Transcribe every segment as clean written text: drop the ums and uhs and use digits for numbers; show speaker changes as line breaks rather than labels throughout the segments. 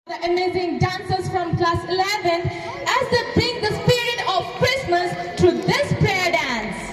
The amazing dancers from class 11 as they bring the spirit of Christmas through this prayer dance.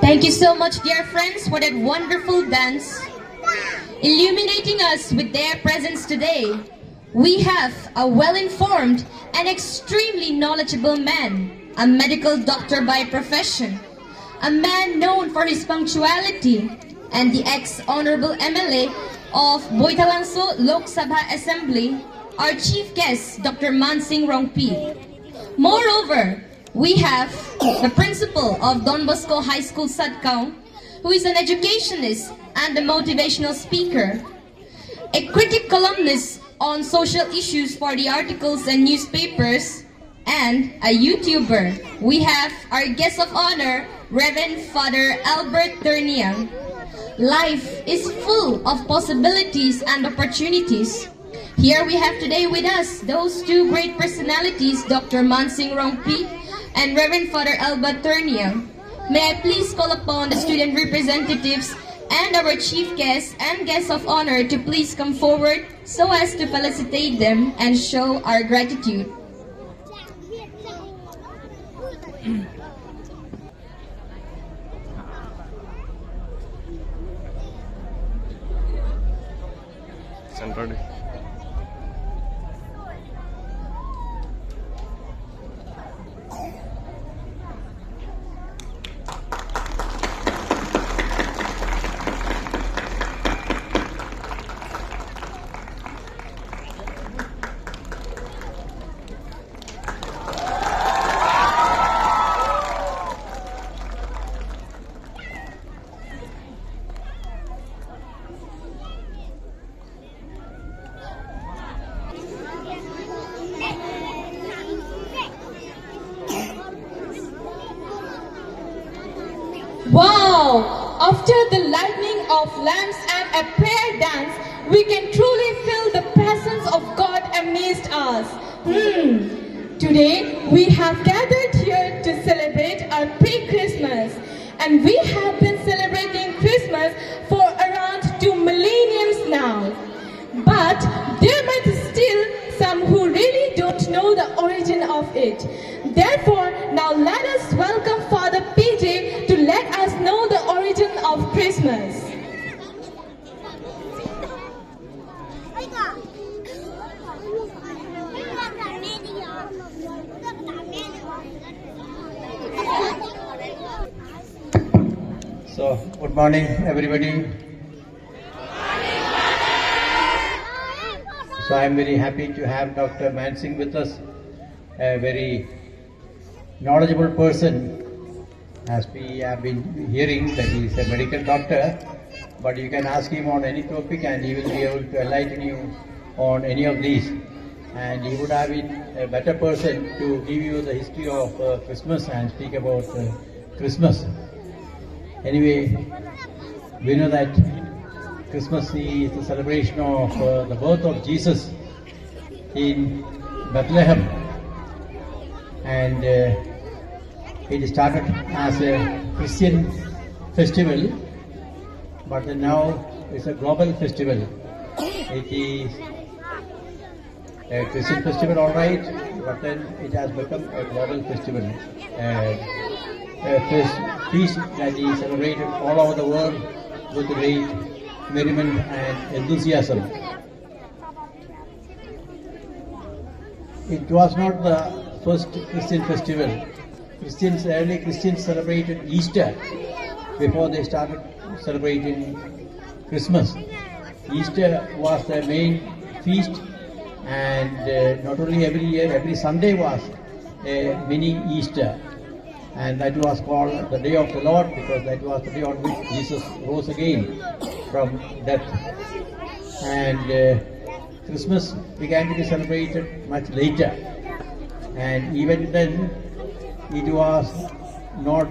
Thank you so much, dear friends, for that wonderful dance, illuminating us with their presence today. We have a well-informed and extremely knowledgeable man, a medical doctor by profession, a man known for his punctuality, and the ex-honorable MLA of Boitalangso Lok Sabha Assembly, our chief guest, Dr. Mansing Rongpi. Moreover, we have the principal of Don Bosco High School Sadkaung, who is an educationist and a motivational speaker, a critic columnist on social issues for the articles and newspapers, and a YouTuber. We have our guest of honor, Reverend Father Albert Turniang. Life is full of possibilities and opportunities. Here we have today with us those two great personalities, Dr. Mansing Rongpi and Reverend Father Albert Turniang. May I please call upon the student representatives and our chief guest and guests of honor to please come forward so as to felicitate them and show our gratitude.
Centered.
Wow! After the lighting of lamps and a prayer dance, we can truly feel the presence of God amidst us. Today, we have gathered here to celebrate our pre-Christmas. And we have been celebrating Christmas for around 2 millenniums now. But there might be still some who really don't know the origin of it. Therefore, now let us welcome Father PJ to let us know the origin of Christmas.
So, good morning everybody. So I am very happy to have Dr. Mansing with us, a very knowledgeable person, as we have been hearing that he is a medical doctor, but you can ask him on any topic and he will be able to enlighten you on any of these. And he would have been a better person to give you the history of Christmas and speak about Christmas. Anyway, we know that Christmas is the celebration of the birth of Jesus in Bethlehem, and it started as a Christian festival, but then now it's a global festival. It is a Christian festival, all right, but then it has become a global festival. A feast that is celebrated all over the world with great merriment and enthusiasm. It was not the first Christian festival. Early Christians celebrated Easter before they started celebrating Christmas. Easter was the main feast, and not only every year, every Sunday was a mini Easter. And that was called the Day of the Lord, because that was the day on which Jesus rose again from death. And Christmas began to be celebrated much later. And even then, it was not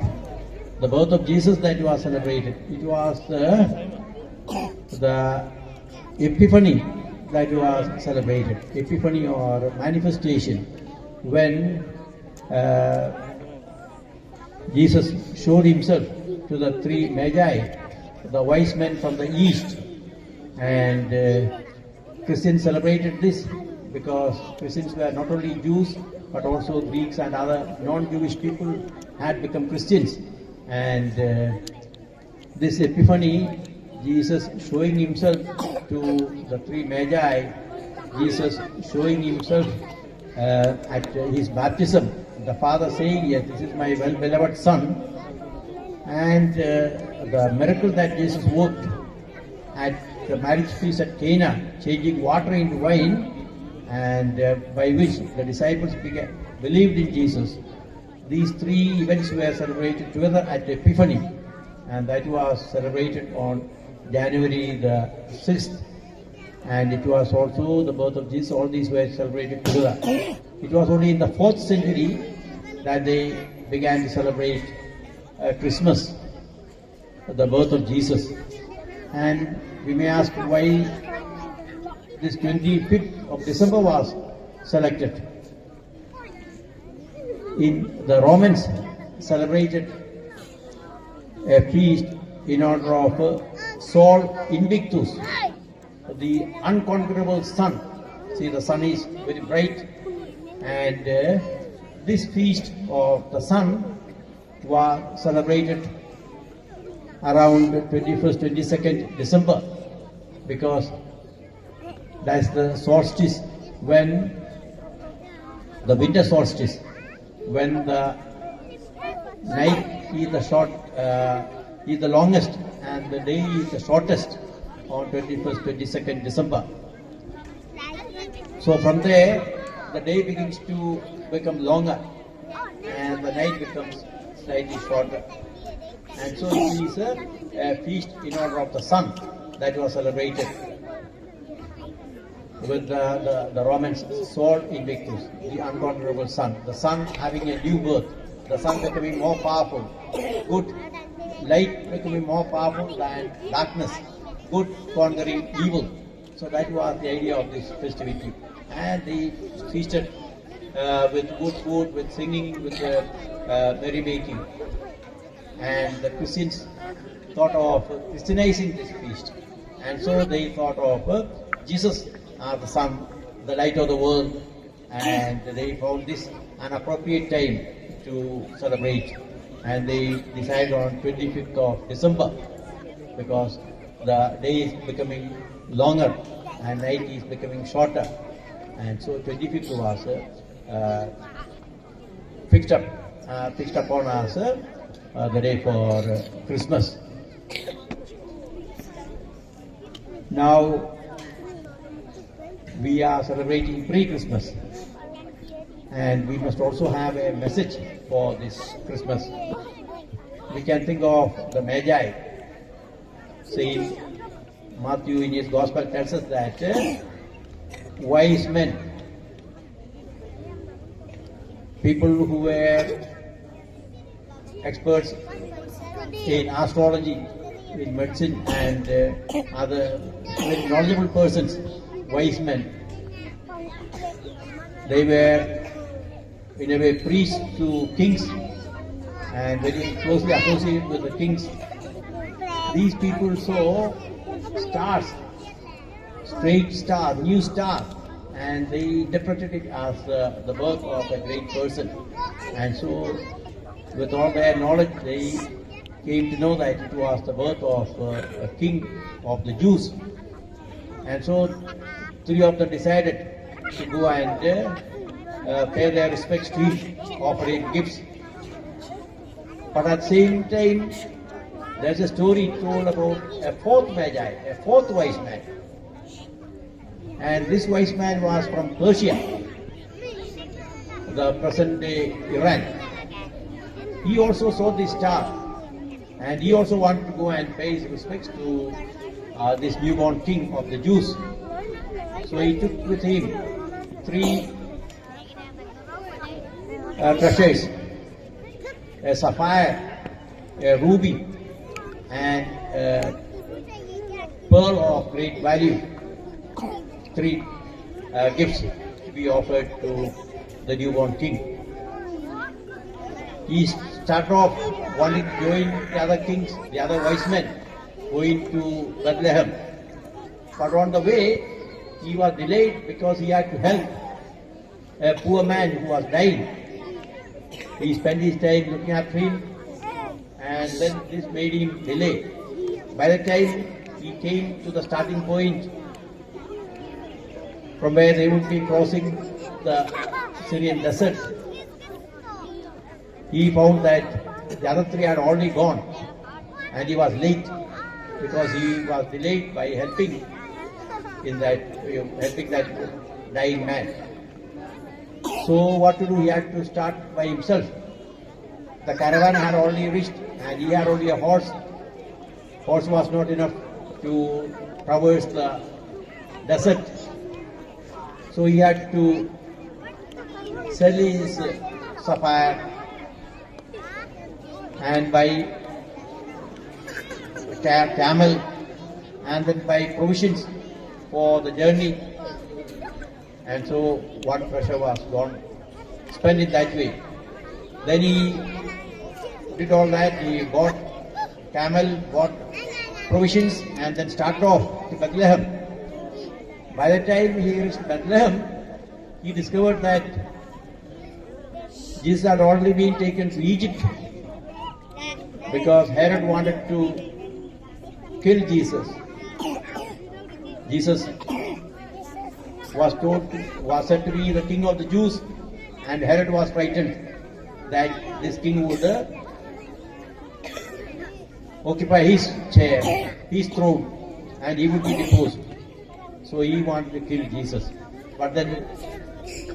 the birth of Jesus that was celebrated. It was the Epiphany that was celebrated. Epiphany, or manifestation, when Jesus showed himself to the three magi, the wise men from the east. And Christians celebrated this because Christians were not only Jews but also Greeks and other non-Jewish people had become Christians. And this Epiphany, Jesus showing himself to the three magi, Jesus showing himself at his baptism, the Father saying, yes, this is my well-beloved Son, and the miracle that Jesus worked at the marriage feast at Cana, changing water into wine, and by which the disciples believed in Jesus. These three events were celebrated together at Epiphany, and that was celebrated on January the 6th. And it was also the birth of Jesus. All these were celebrated together. It was only in the 4th century that they began to celebrate Christmas, the birth of Jesus. And we may ask why this 25th of December was selected. The Romans celebrated a feast in honor of Sol Invictus, the unconquerable sun. See, the sun is very bright, and this feast of the sun was celebrated around 21st, 22nd December, because that's the solstice, when the winter solstice, when the night is the longest and the day is the shortest on 21st, 22nd December. So from there, the day begins to become longer and the night becomes slightly shorter. And so it is a feast in honor of the sun that was celebrated with the Romans, Sol Invictus, the unconquerable sun. The sun having a new birth, the sun becoming more powerful, good light becoming more powerful than darkness, good conquering evil. So that was the idea of this festivity. And they feasted with good food, with singing, with merrymaking. And the Christians thought of Christianizing this feast. And so they thought of Jesus as the sun, the light of the world, and they found this an appropriate time to celebrate. And they decided on 25th of December, because the day is becoming longer and night is becoming shorter. And so 25th was fixed upon as the day for Christmas. Now we are celebrating pre-Christmas, and we must also have a message for this Christmas. We can think of the Magi. Saint Matthew in his Gospel tells us that wise men, people who were experts in astrology, in medicine, and other very knowledgeable persons, wise men, they were in a way priests to kings and very closely associated with the kings. These people saw stars, strange star, new star, and they interpreted it as the birth of a great person. And so with all their knowledge, they came to know that it was the birth of a king of the Jews. And so three of them decided to go and pay their respects to him, offering gifts. But at the same time, there's a story told about a fourth Magi, a fourth wise man. And this wise man was from Persia, the present day Iran. He also saw this star, and he also wanted to go and pay his respects to this newborn king of the Jews. So he took with him three treasures: a sapphire, a ruby, and a pearl of great value. Three gifts to be offered to the newborn king. He started off wanting to join the other kings, the other wise men, going to Bethlehem. But on the way, he was delayed because he had to help a poor man who was dying. He spent his time looking after him and then this made him delay. By the time he came to the starting point from where they would be crossing the Syrian desert, he found that the other three had already gone and he was late because he was delayed by helping that dying man. So what to do? He had to start by himself. The caravan had already reached and he had only a horse. Horse was not enough to traverse the desert. So he had to sell his sapphire and buy camel and then buy provisions for the journey. And so what pressure was gone, spent it that way. Then he did all that, he bought camel, bought provisions and then started off to Bethlehem. By the time he reached Bethlehem, he discovered that Jesus had already been taken to Egypt because Herod wanted to kill Jesus. Jesus was said to be the king of the Jews, and Herod was frightened that this king would occupy his chair, his throne, and he would be deposed. So he wanted to kill Jesus. But then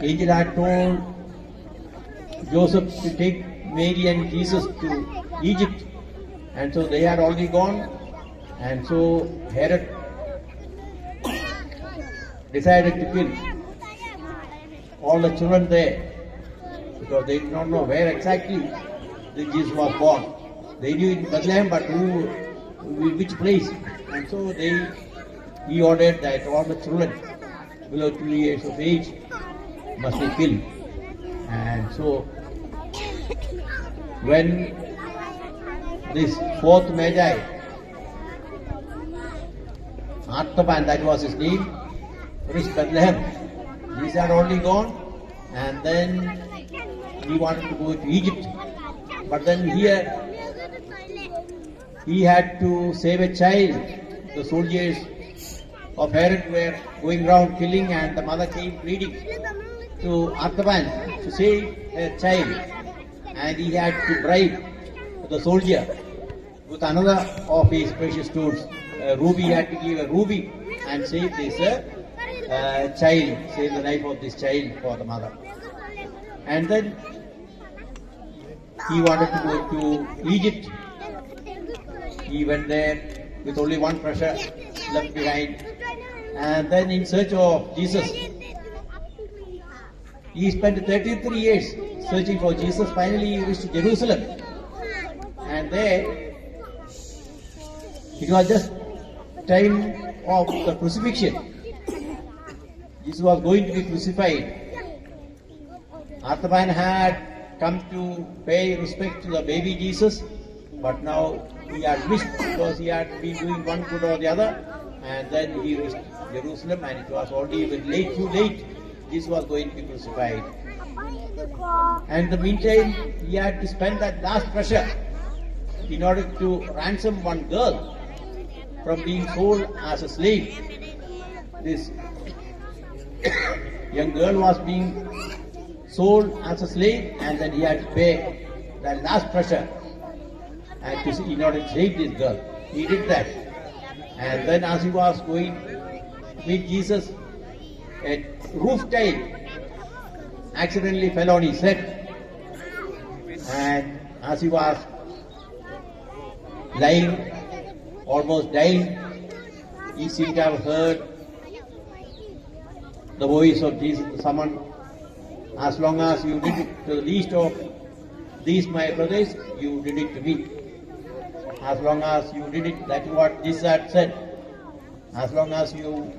angel had told Joseph to take Mary and Jesus to Egypt, and so they had already gone, and so Herod decided to kill all the children there because they did not know where exactly Jesus was born. They knew in Bethlehem, but which place? And so he ordered that all the children below 2 years of age must be killed. And so when this fourth Magi, Artaban, that was his name, reached Bethlehem, these had already gone, and then he wanted to go to Egypt. But then here he had to save a child. The soldiers of Herod were going around killing, and the mother came pleading to Artaban to save a child, and he had to bribe the soldier with another of his precious stones. A ruby, he had to give a ruby and save this child, save the life of this child for the mother. And then he wanted to go to Egypt. He went there with only one treasure left behind. And then in search of Jesus, he spent 33 years searching for Jesus. Finally he reached Jerusalem. And there, it was just time of the crucifixion. Jesus was going to be crucified. Artaban had come to pay respect to the baby Jesus, but now he had missed because he had been doing one good or the other, and then he reached Jerusalem, and it was already late, too late. Jesus was going to be crucified. And in the meantime, he had to spend that last treasure in order to ransom one girl from being sold as a slave. This young girl was being sold as a slave, and then he had to pay that last treasure and in order to save this girl. He did that. And then as he was going to meet Jesus, a roof tile accidentally fell on his head, and as he was lying, almost dying, he seemed to have heard the voice of Jesus, someone, as long as you did it to the least of these my brothers, you did it to me. As long as you did it, that's what Jesus had said. As long as you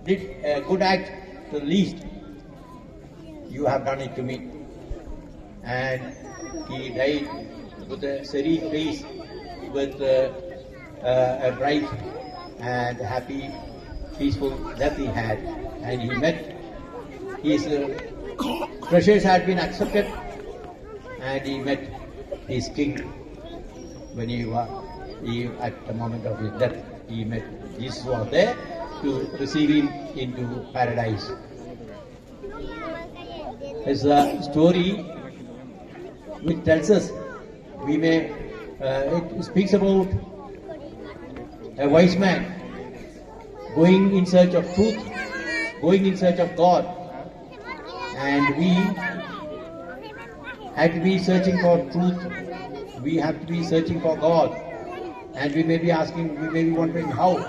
did a good act to the least, you have done it to me. And he died with a serene face, with a bright and happy, peaceful death he had. And he met his treasures had been accepted, and he met his king. when at the moment of his death, he met Jesus was there to receive him into paradise. It's a story which tells us it speaks about a wise man going in search of truth, going in search of God, and we have to be searching for truth. We have to be searching for God, and we may be wondering how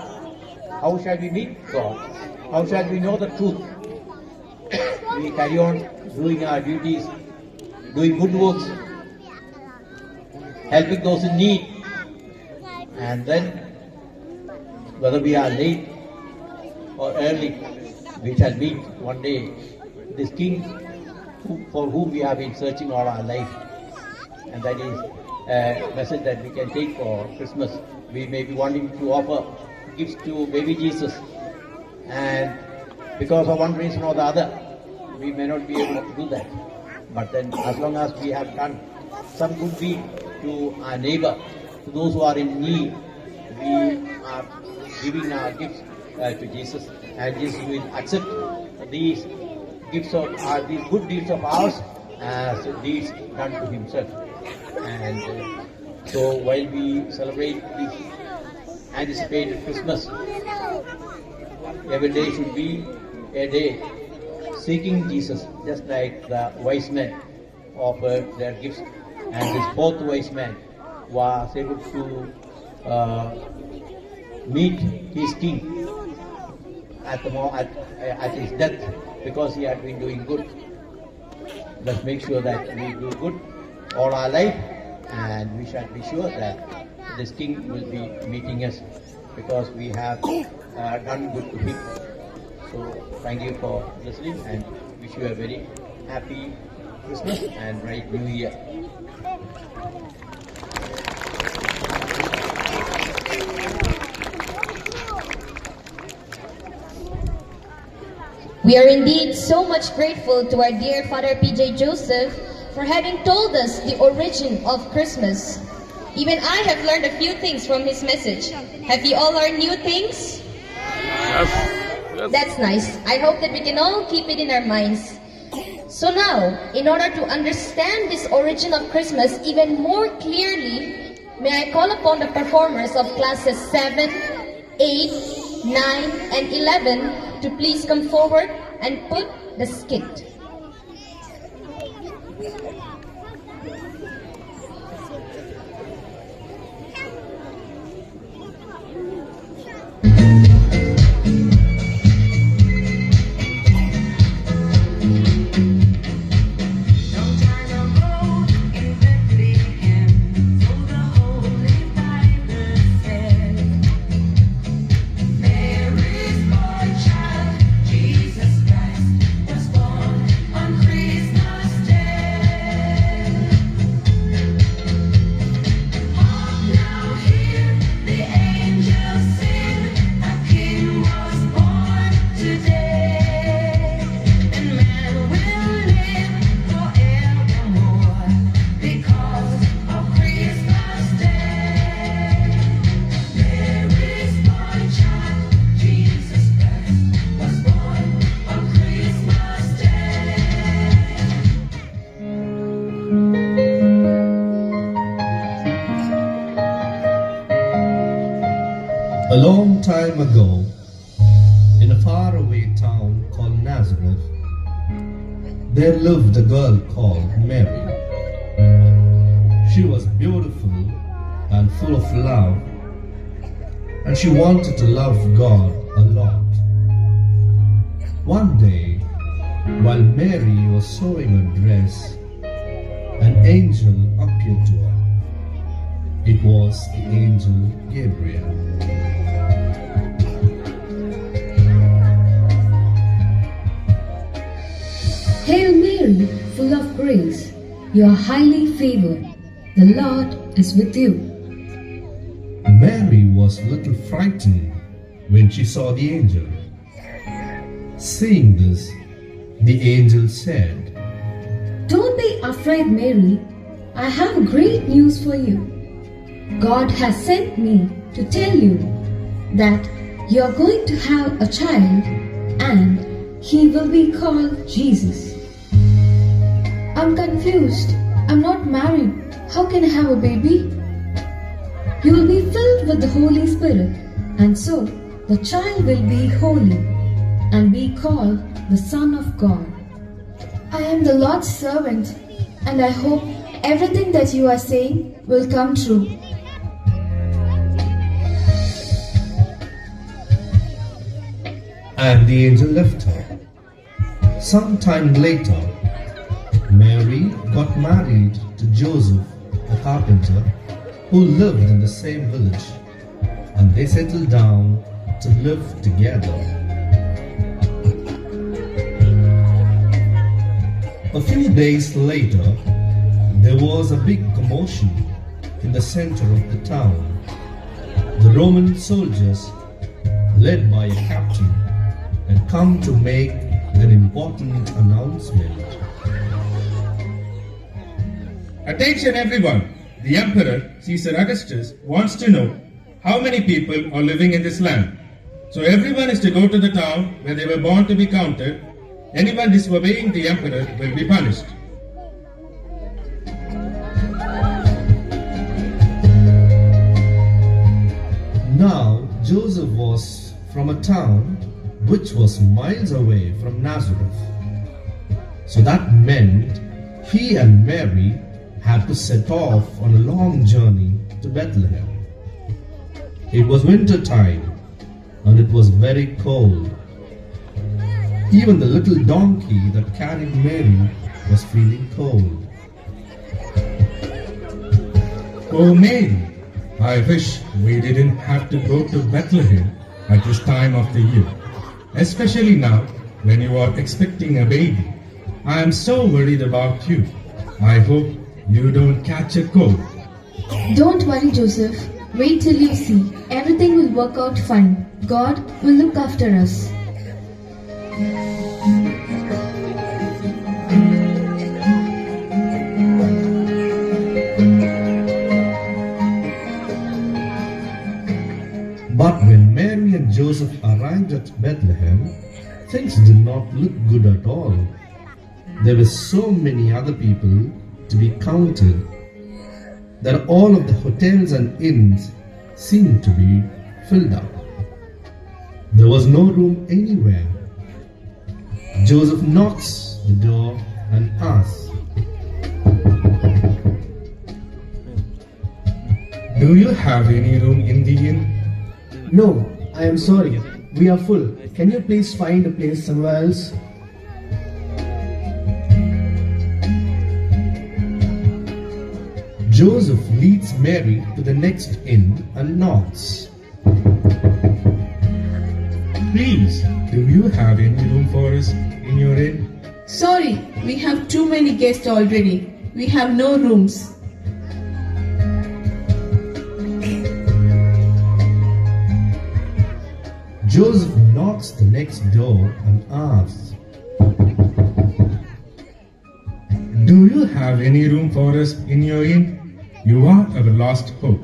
shall we meet God? How shall we know the truth? We carry on doing our duties, doing good works, helping those in need, and then whether we are late or early, we shall meet one day this King for whom we have been searching all our life. And that is a message that we can take for Christmas. We may be wanting to offer gifts to baby Jesus, and because of one reason or the other, we may not be able to do that. But then, as long as we have done some good deed to our neighbor, to those who are in need, we are giving our gifts to Jesus, and Jesus will accept these gifts of these good deeds of ours as deeds done to Himself. And so, while we celebrate this anticipated Christmas, every day should be a day seeking Jesus, just like the wise men offered their gifts, and this fourth wise man was able to meet his king at his death, because he had been doing good. Let's make sure that we do good all our life, and we shall be sure that this king will be meeting us, because we have done good to him. So thank you for listening, and wish you a very happy Christmas and bright New Year.
We are indeed so much grateful to our dear Father P.J. Joseph for having told us the origin of Christmas. Even I have learned a few things from his message. Have you all learned new things?
Yes.
That's nice. I hope that we can all keep it in our minds. So now, in order to understand this origin of Christmas even more clearly, may I call upon the performers of classes 7, 8, 9, and 11 to please come forward and put the skit.
A long time ago, in a faraway town called Nazareth, there lived a girl called Mary. She was beautiful and full of love, and she wanted to love God a lot. One day, while Mary was sewing her dress, an angel appeared to her. It was the angel Gabriel.
Hail Mary, full of grace, you are highly favored. The Lord is with you.
Mary was a little frightened when she saw the angel. Seeing this, the angel said,
Don't be afraid, Mary. I have great news for you. God has sent me to tell you that you are going to have a child and he will be called Jesus.
I'm confused. I'm not married. How can I have a baby?
You will be filled with the Holy Spirit, and so the child will be holy and be called the Son of God.
I am the Lord's servant, and I hope everything that you are saying will come true.
And the angel left her. Some time later, Mary got married to Joseph, a carpenter, who lived in the same village, and they settled down to live together. A few days later, there was a big commotion in the center of the town. The Roman soldiers, led by a captain, had come to make an important announcement.
Attention everyone! The Emperor, Caesar Augustus, wants to know how many people are living in this land. So everyone is to go to the town where they were born to be counted. Anyone disobeying the Emperor will be punished.
Now Joseph was from a town which was miles away from Nazareth. So that meant he and Mary had to set off on a long journey to Bethlehem. It was winter time and it was very cold. Even the little donkey that carried Mary was feeling cold.
Oh Mary, I wish we didn't have to go to Bethlehem at this time of the year, especially now when you are expecting a baby. I am so worried about you. I hope you don't catch a cold.
Don't worry, Joseph. Wait till you see. Everything will work out fine. God will look after us.
But when Mary and Joseph arrived at Bethlehem, things did not look good at all. There were so many other people to be counted that all of the hotels and inns seemed to be filled up. There was no room anywhere. Joseph knocks the door and asks,
Do you have any room in the inn?
No, I am sorry. We are full. Can you please find a place somewhere else?
Joseph leads Mary to the next inn and knocks.
Please, do you have any room for us in your inn?
Sorry, we have too many guests already. We have no rooms.
Joseph knocks the next door and asks,
Do you have any room for us in your inn? You are our last hope.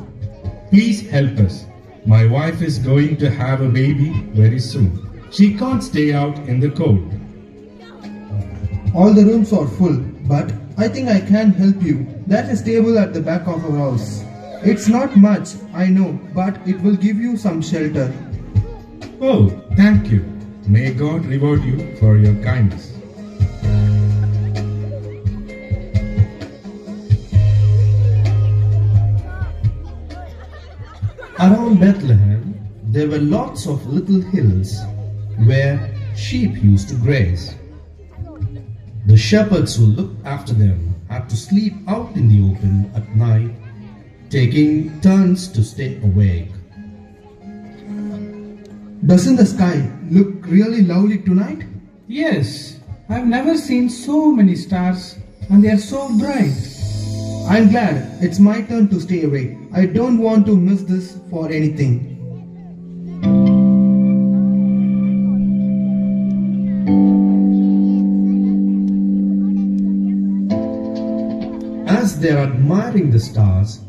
Please help us. My wife is going to have a baby very soon. She can't stay out in the cold.
All the rooms are full, but I think I can help you. There's a table at the back of our house. It's not much, I know, but it will give you some shelter.
Oh, thank you. May God reward you for your kindness.
Around Bethlehem, there were lots of little hills where sheep used to graze. The shepherds who looked after them had to sleep out in the open at night, taking turns to stay awake.
Doesn't the sky look really lovely tonight?
Yes, I've never seen so many stars and they are so bright.
I'm glad it's my turn to stay awake. I don't want to miss this for anything.
As they are admiring the stars,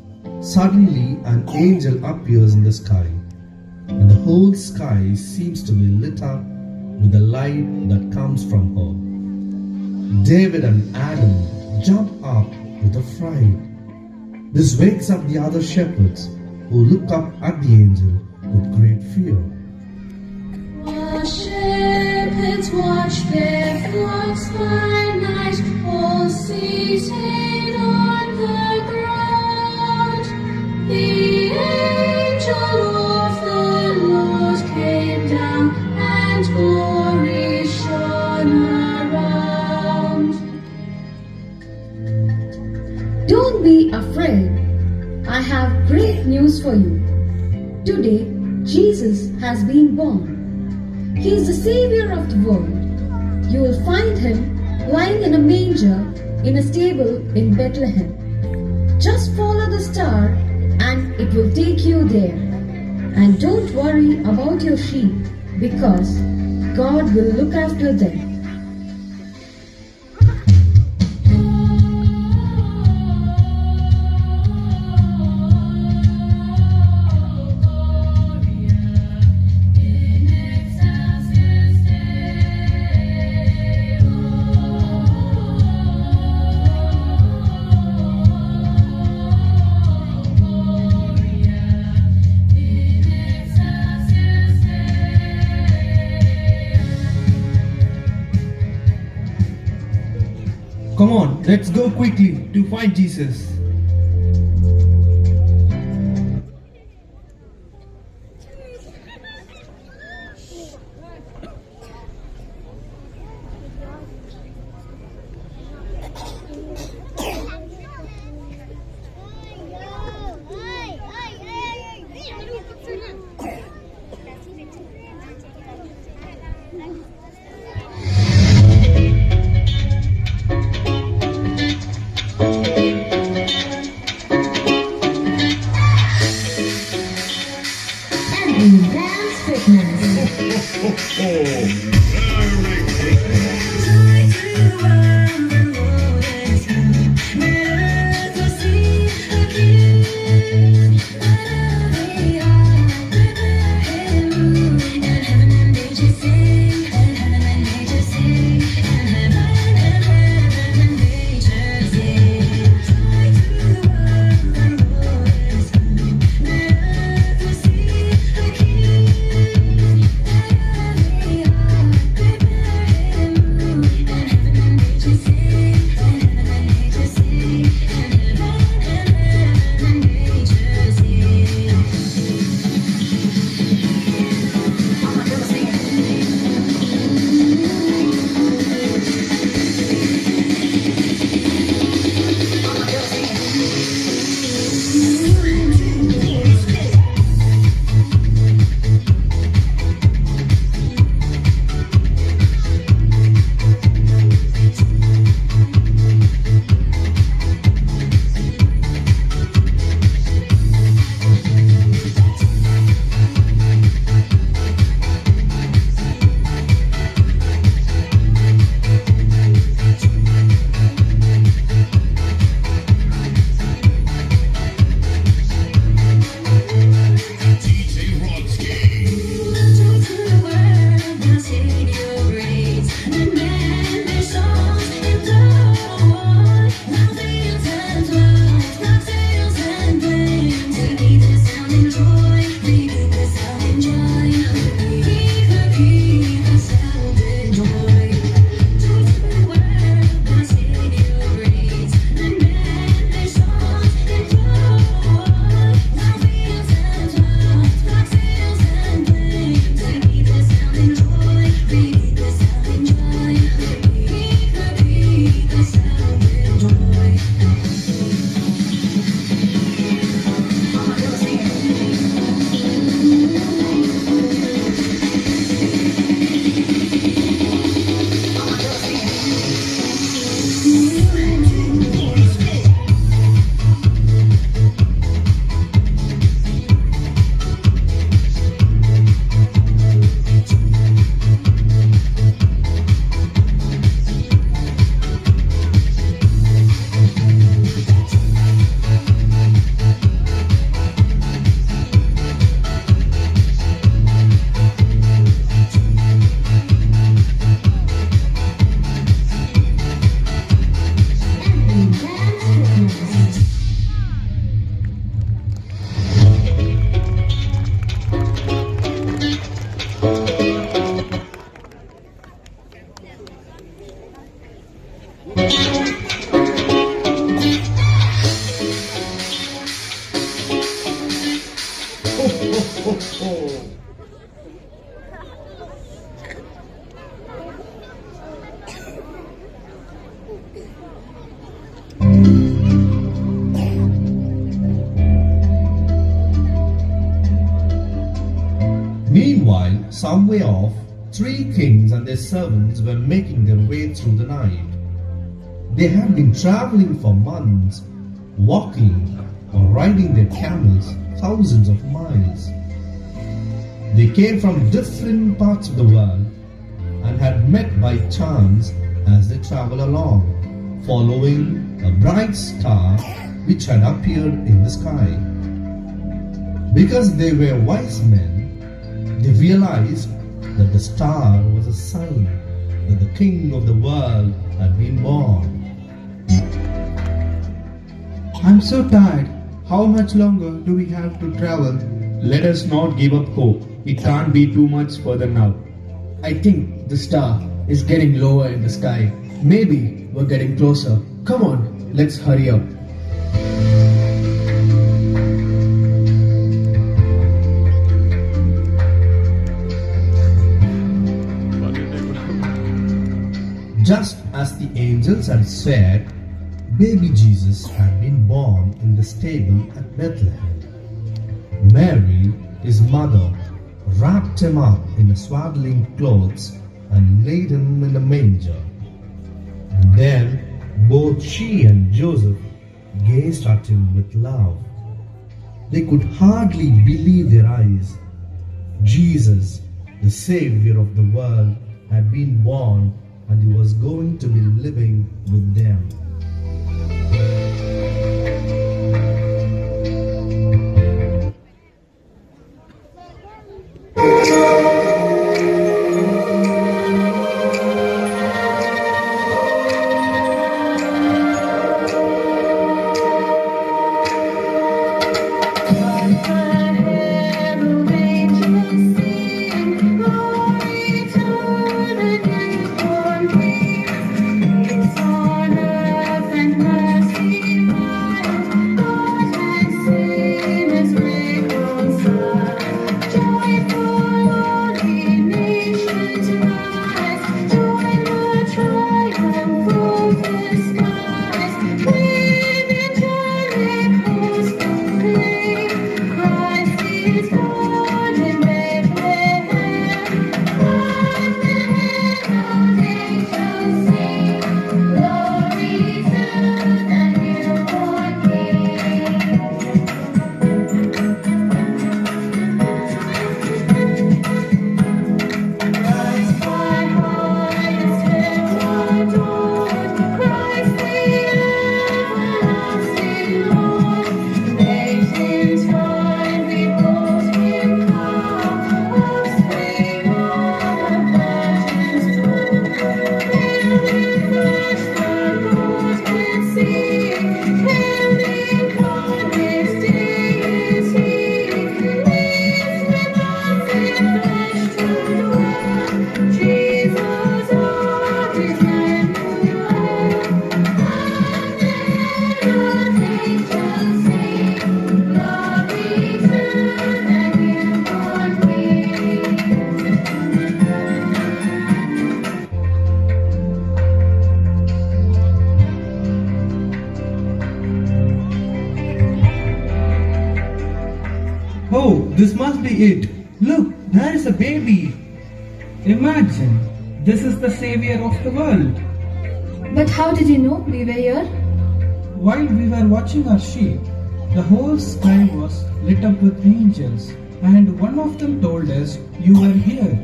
Suddenly, an angel appears in the sky, and the whole sky seems to be lit up with the light that comes from her. David and Adam jump up with a fright. This wakes up the other shepherds, who look up at the angel with great fear.
The shepherds watch their flocks by night, all seated on the ground. The angel of the Lord came down, and glory shone around. Don't be afraid. I have great news for you. Today, Jesus has been born. He is the Savior of the world. You will find him lying in a manger in a stable in Bethlehem. Just follow the star and it will take you there. And don't worry about your sheep because God will look after them.
Come on, let's go quickly to find Jesus.
Ho, ho, ho, ho. Meanwhile, some way off, 3 kings and their servants were making their way through the night. They had been traveling for months, walking or riding their camels thousands of miles. They came from different parts of the world and had met by chance as they traveled along, following a bright star which had appeared in the sky. Because they were wise men, they realized that the star was a sign that the King of the world had been born.
I'm so tired. How much longer do we have to travel?
Let us not give up hope. It can't be too much further now.
I think the star is getting lower in the sky. Maybe we're getting closer. Come on, let's hurry up.
Just as the angels had said, baby Jesus had been born in the stable at Bethlehem. Mary, his mother, wrapped him up in swaddling clothes and laid him in a manger. And then both she and Joseph gazed at him with love. They could hardly believe their eyes. Jesus, the Savior of the world, had been born, and he was going to be living with them.
Oh, this must be it. Look, there is a baby.
Imagine, this is the savior of the world.
But how did you know we were here?
While we were watching our sheep, the whole sky was lit up with angels, and one of them told us you were here.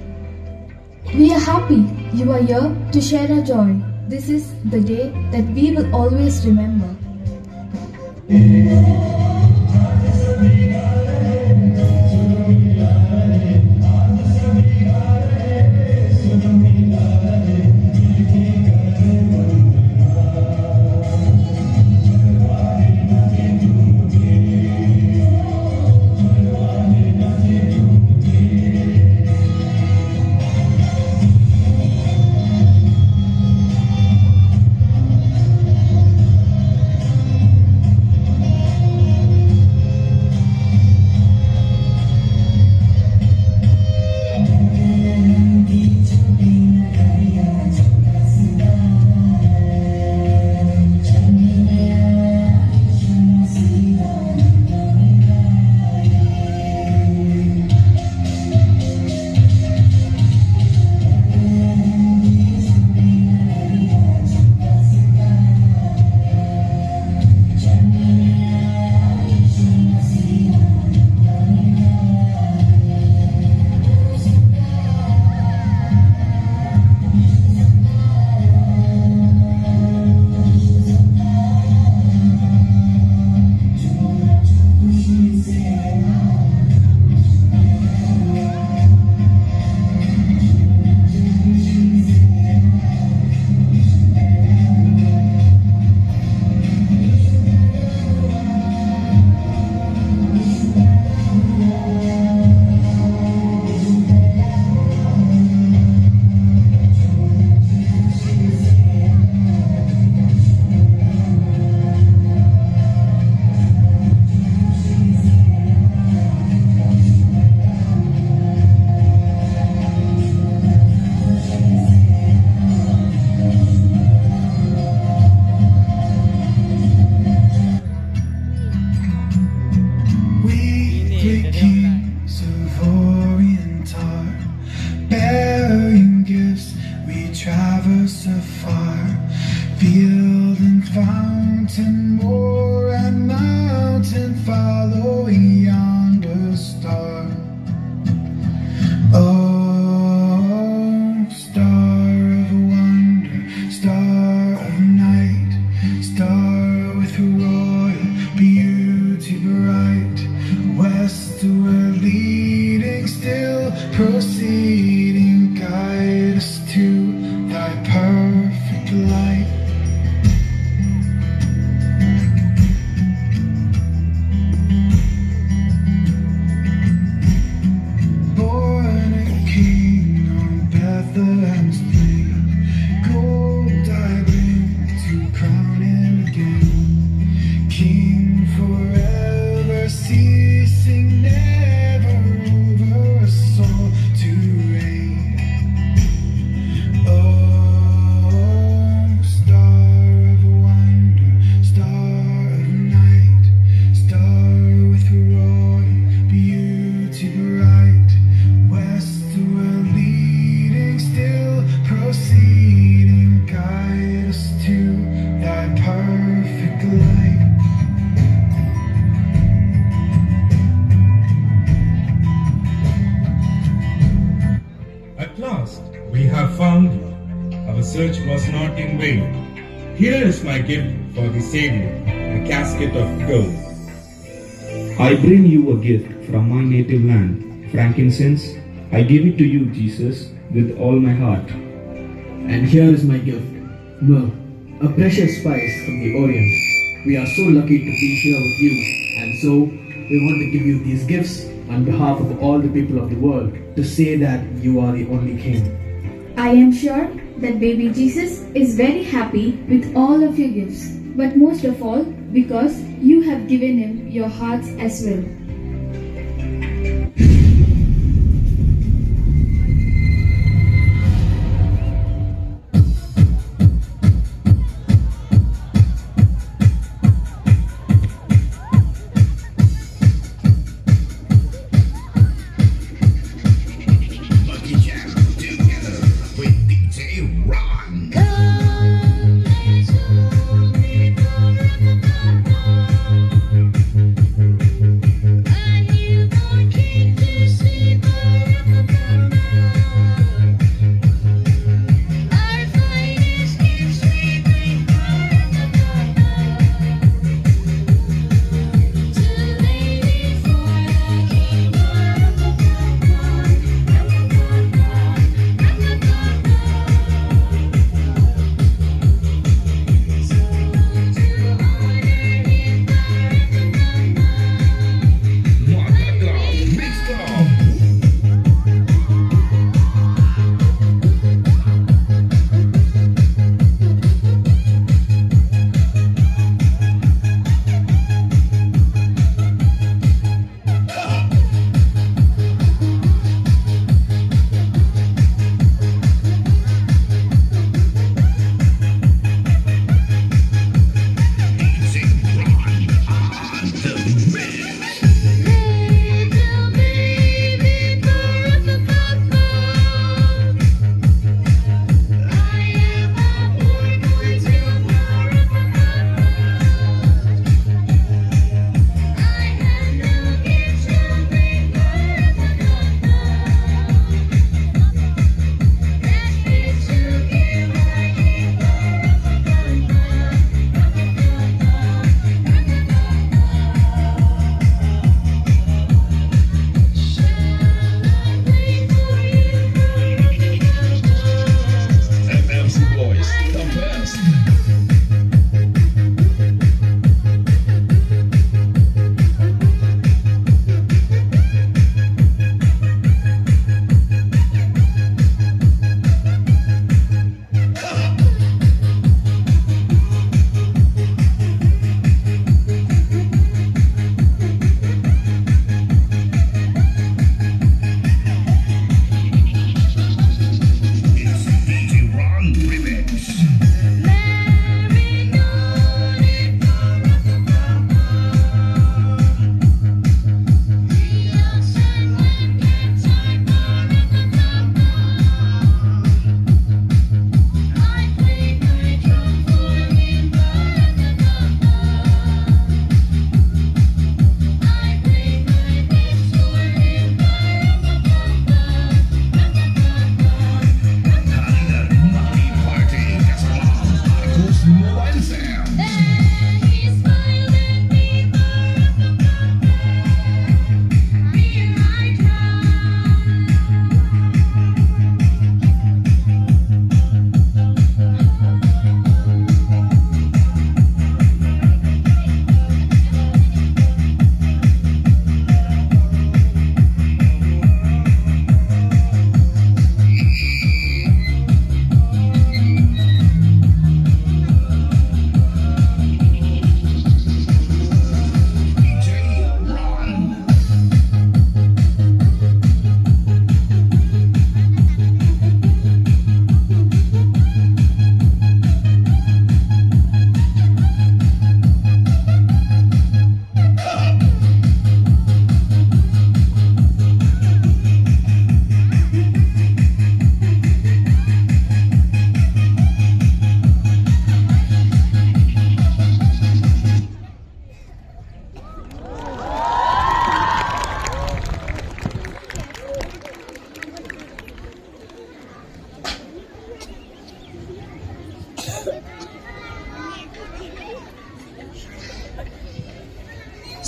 We are happy you are here to share our joy. This is the day that we will always remember.
traverse afar, field and fountain, moor and mountain, following yonder star. Oh, star of wonder, star of night, star with royal beauty bright, westward leading, still proceeding, guide us to thy perfect light. Born a king on Bethlehem's plain, gold I bring to crown him again, king forever, ceasing never over a soul to reign. Oh, star of wonder, star of night, star with royal beauty bright, westward leading, still proceeding, guide us to thy perfect light.
At last, we have found you. Our search was not in vain. Here is my gift for the Savior, a casket of gold.
I bring you a gift from my native land, frankincense. I give it to you, Jesus, with all my heart.
And here is my gift, myrrh, a precious spice from the Orient. We are so lucky to be here with you, and so we want to give you these gifts on behalf of all the people of the world to say that you are the only King.
I am sure that baby Jesus is very happy with all of your gifts, but most of all because you have given him your hearts as well.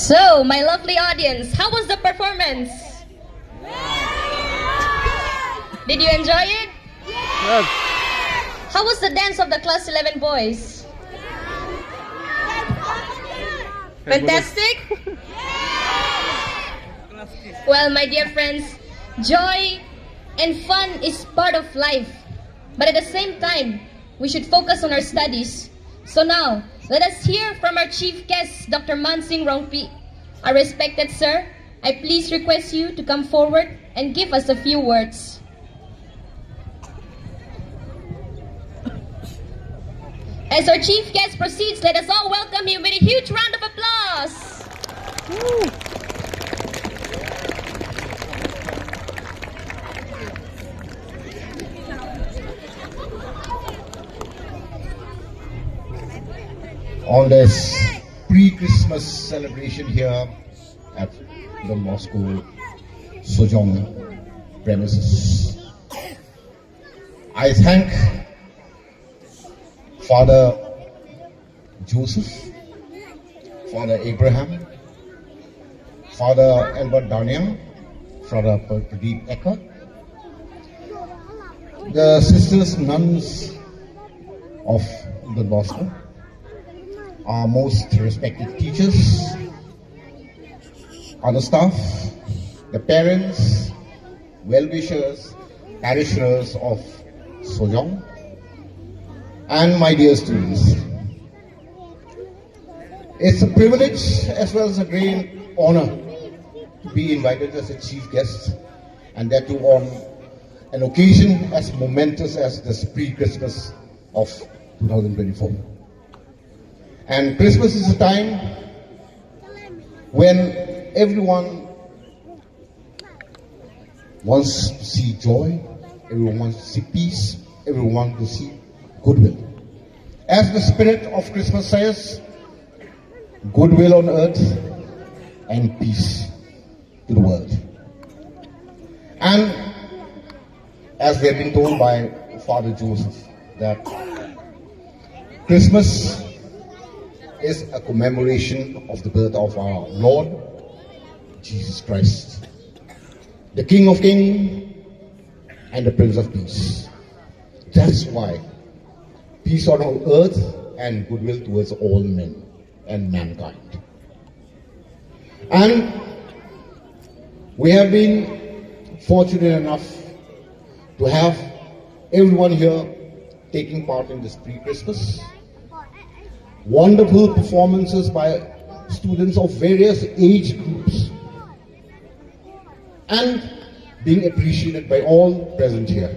So, my lovely audience, how was the performance? Did you enjoy it?
Yes.
How was the dance of the class 11 boys? Fantastic? Well, my dear friends, joy and fun is part of life. But at the same time, we should focus on our studies. So now, let us hear from our chief guest, Dr. Mansing Rongpi. Our respected sir, I please request you to come forward and give us a few words. As our chief guest proceeds, let us all welcome him with a huge round of applause.
On this pre-Christmas celebration here at the Bosco Sojong premises, I thank Father Joseph, Father Abraham, Father Albert Daniel, Father Pradeep Ecker, the sisters nuns of the Bosco, our most respected teachers, other staff, the parents, well-wishers, parishioners of Sojong, and my dear students. It's a privilege as well as a great honor to be invited as a chief guest, and that too on an occasion as momentous as this pre-Christmas of 2024. And Christmas is a time when everyone wants to see joy, everyone wants to see peace, everyone wants to see goodwill. As the spirit of Christmas says, goodwill on earth and peace to the world. And as we have been told by Father Joseph, that Christmas is a commemoration of the birth of our Lord Jesus Christ, the King of Kings and the Prince of Peace. That's why peace on earth and goodwill towards all men and mankind. And we have been fortunate enough to have everyone here taking part in this pre-Christmas. Wonderful performances by students of various age groups and being appreciated by all present here.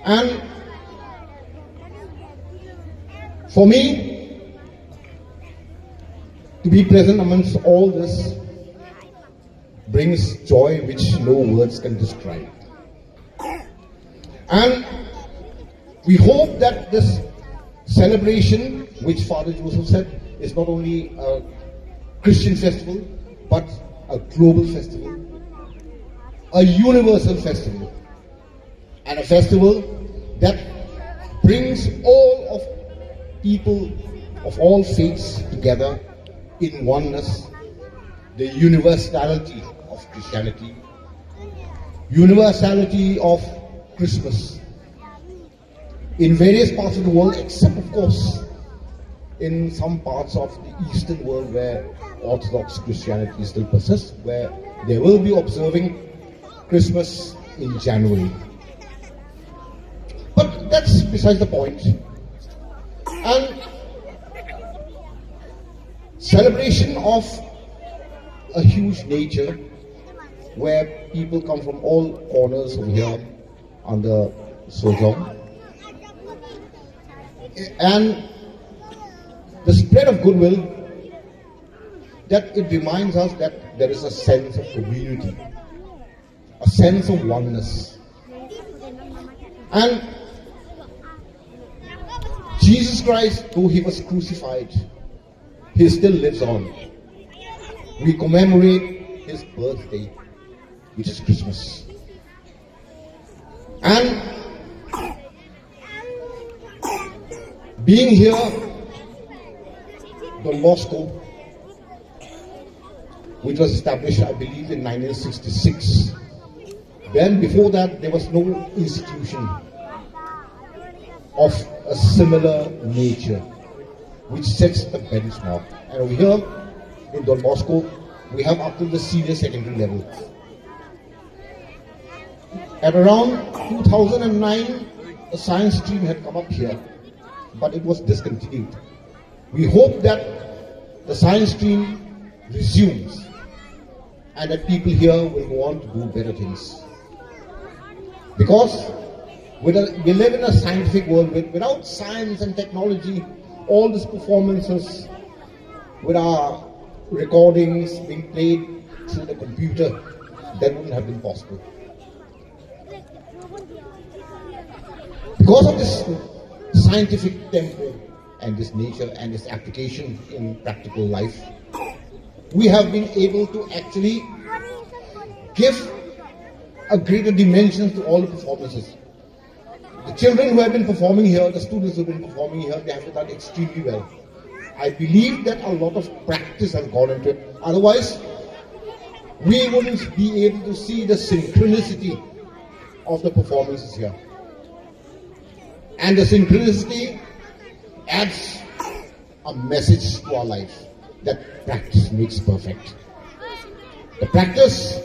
And for me, to be present amongst all this brings joy which no words can describe. And we hope that this celebration, which Father Joseph said, is not only a Christian festival, but a global festival, a universal festival, and a festival that brings all of people of all faiths together in oneness, the universality of Christianity, universality of Christmas in various parts of the world, except of course in some parts of the Eastern world where Orthodox Christianity still persists, where they will be observing Christmas in January. But that's besides the point. And celebration of a huge nature where people come from all corners of here under Sojong. And the spread of goodwill, that it reminds us that there is a sense of community, a sense of oneness. And Jesus Christ, though he was crucified, he still lives on. We commemorate his birthday, which is Christmas. And being here, Don Bosco, which was established, I believe, in 1966. Then before that, there was no institution of a similar nature, which sets the benchmark. And over here in Don Bosco, we have up to the senior secondary level. At around 2009, a science stream had come up here, but it was discontinued. We hope that the science stream resumes and that people here will go on to do better things. Because we live in a scientific world. Without science and technology, all these performances with our recordings being played through the computer, that wouldn't have been possible. Because of this scientific tempo and this nature and this application in practical life, we have been able to actually give a greater dimension to all the performances. The children who have been performing here, the students who have been performing here, they have done extremely well. I believe that a lot of practice has gone into it. Otherwise, we wouldn't be able to see the synchronicity of the performances here. And the synchronicity adds a message to our life that practice makes perfect. The practice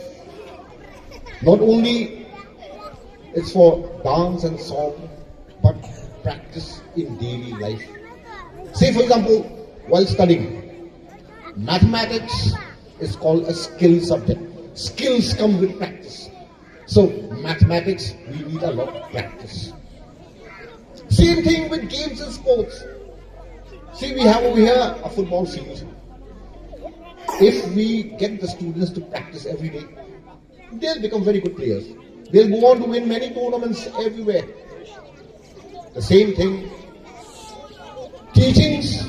not only is for dance and song, but practice in daily life. Say for example, while studying, mathematics is called a skill subject. Skills come with practice. So mathematics, we need a lot of practice. Same thing with games and sports. See, we have over here a football field. If we get the students to practice every day, they'll become very good players. They'll go on to win many tournaments everywhere. The same thing, teachings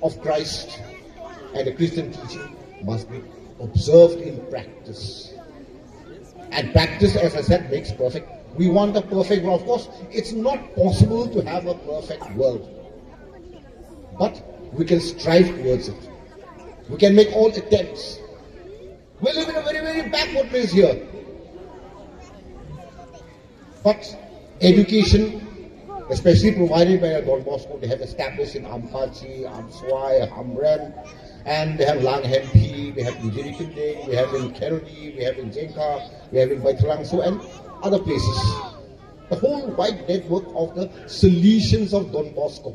of Christ and the Christian teaching must be observed in practice. And practice, as I said, makes perfect. We want a perfect world. Of course, it's not possible to have a perfect world. But we can strive towards it. We can make all attempts. We live in a very, very backward place here. But education, especially provided by Don Bosco, they have established in Ampachi, Amswai, Hamren, and they have Langhempi, we have in Jirikinding, we have in Karbi, we have in Jenka, we have in Baitulangso, and other places. The whole wide network of the solutions of Don Bosco.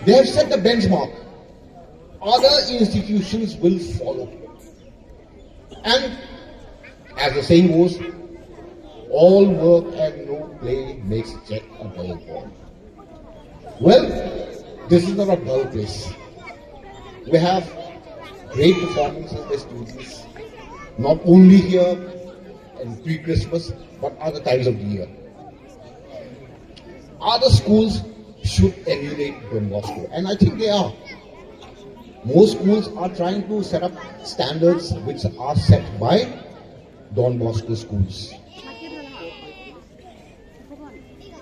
They have set the benchmark. Other institutions will follow. And as the saying goes, all work and no play makes Jack a dull boy. Well, this is not a dull place. We have great performances by students, not only here in pre-Christmas, but other times of the year. Other schools should emulate Don Bosco, and I think they are. Most schools are trying to set up standards which are set by Don Bosco schools.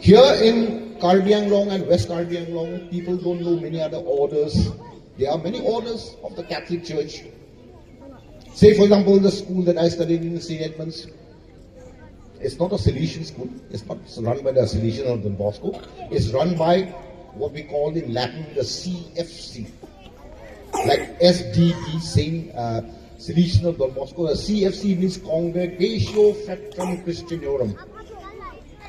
Here in Karbi Anglong and West Karbi Anglong, people don't know many other orders. There are many orders of the Catholic Church. Say for example, the school that I studied in St. Edmunds, it's not a Salesian school. It's not run by the Salesian of Don Bosco. It's run by what we call in Latin the CFC. Like SDB saying Salesian of Don Bosco. The CFC means Congregatio Fratrum Christianorum.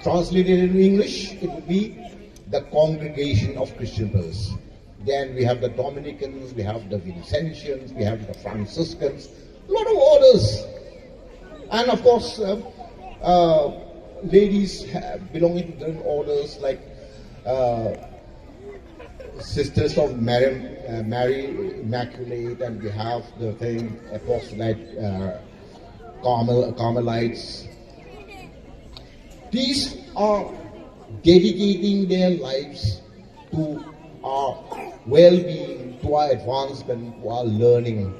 Translated in English, it would be the Congregation of Christian Brothers. Then we have the Dominicans, we have the Vincentians, we have the Franciscans, a lot of orders. And of course, ladies belonging to different orders like Sisters of Mary Immaculate, and we have the thing Apostolate Carmelites. These are dedicating their lives to our well-being, to our advancement, to our learning.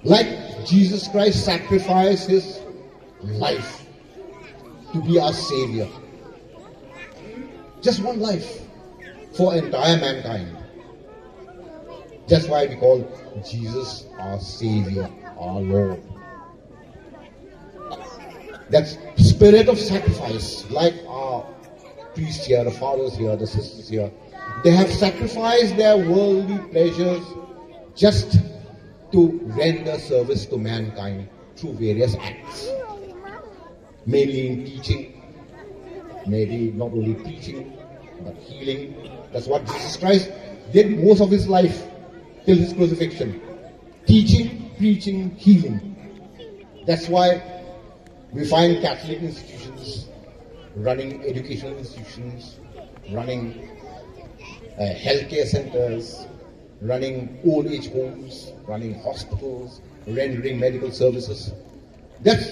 Like Jesus Christ sacrificed his life to be our Savior. Just one life for entire mankind. That's why we call Jesus our Savior, our Lord. That spirit of sacrifice, like our priests here, the fathers here, the sisters here, they have sacrificed their worldly pleasures just to render service to mankind through various acts. Mainly in teaching, maybe not only teaching, but healing. That's what Jesus Christ did most of his life till his crucifixion. Teaching, preaching, healing. That's why we find Catholic institutions running educational institutions, running healthcare centers, running old age homes, running hospitals, rendering medical services. That's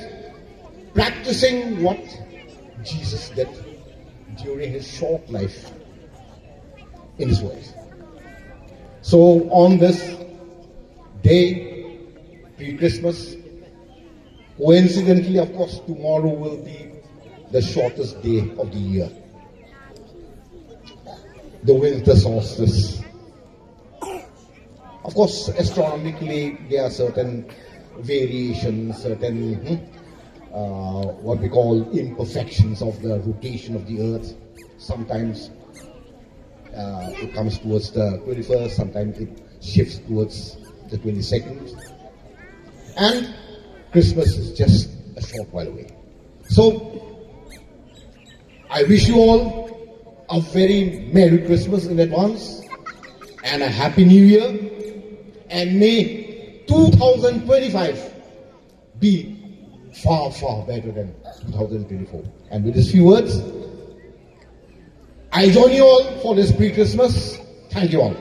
practicing what Jesus did during his short life in this world. So on this day, pre-Christmas, coincidentally, of course, tomorrow will be the shortest day of the year, the winter solstice. Of course, astronomically, there are certain variations, certain what we call imperfections of the rotation of the earth. Sometimes it comes towards the 21st, sometimes it shifts towards the 22nd. And Christmas is just a short while away. So, I wish you all a very Merry Christmas in advance and a Happy New Year. And may 2025 be far, far better than 2024. And with these few words, I join you all for this pre-Christmas. Thank you all.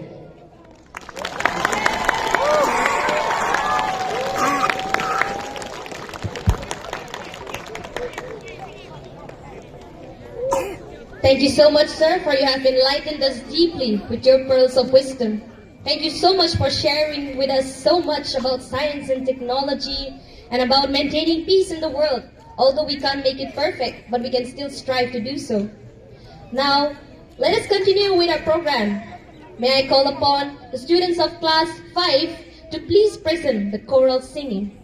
Thank you so much, sir, for you have enlightened us deeply with your pearls of wisdom. Thank you so much for sharing with us so much about science and technology and about maintaining peace in the world. Although we can't make it perfect, but we can still strive to do so. Now, let us continue with our program. May I call upon the students of class 5 to please present the choral singing.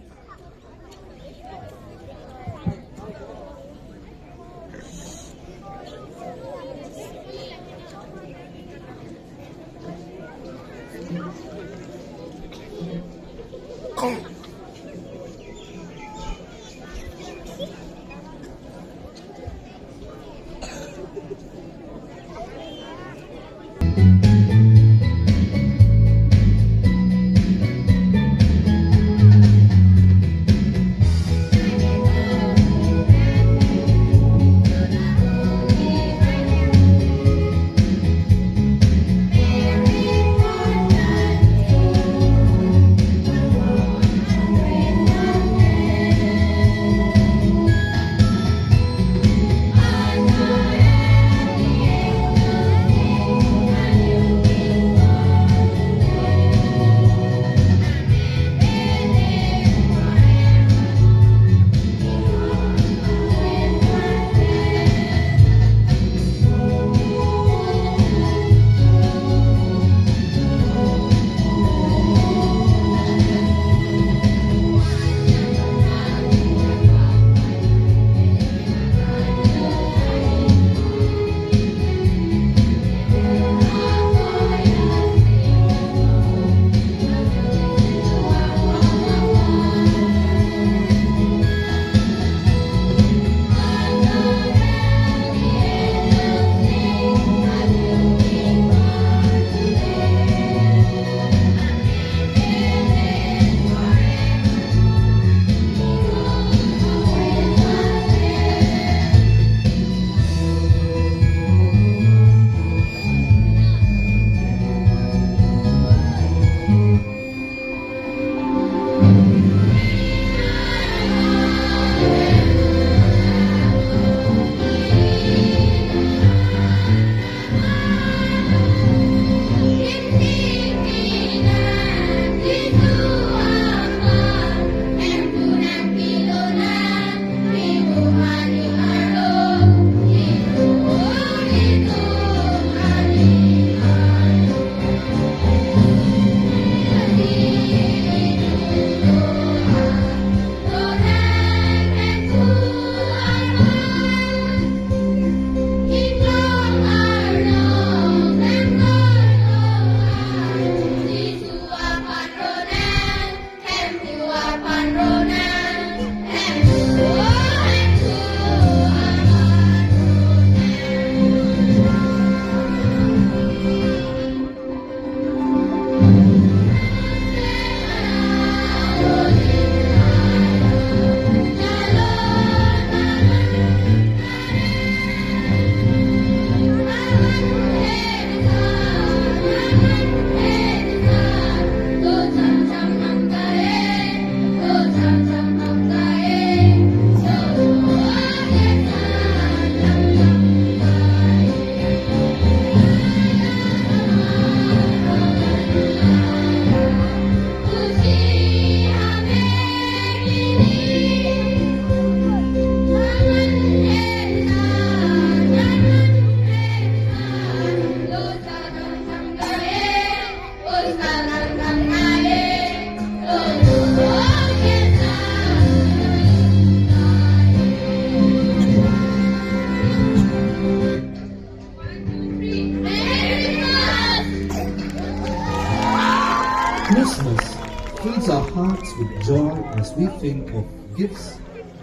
hearts with joy as we think of gifts,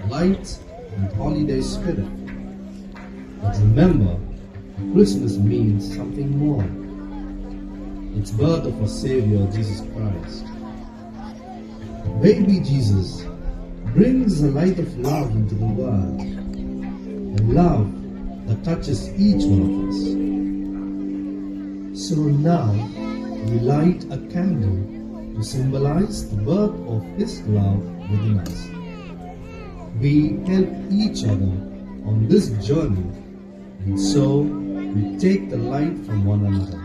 lights, and holiday spirit. But remember, Christmas means something more. It's birth of our Savior Jesus Christ. Baby Jesus brings the light of love into the world, a love that touches each one of us. So now we light a candle to symbolize the birth of His love within us. We help each other on this journey, and so we take the light from one another.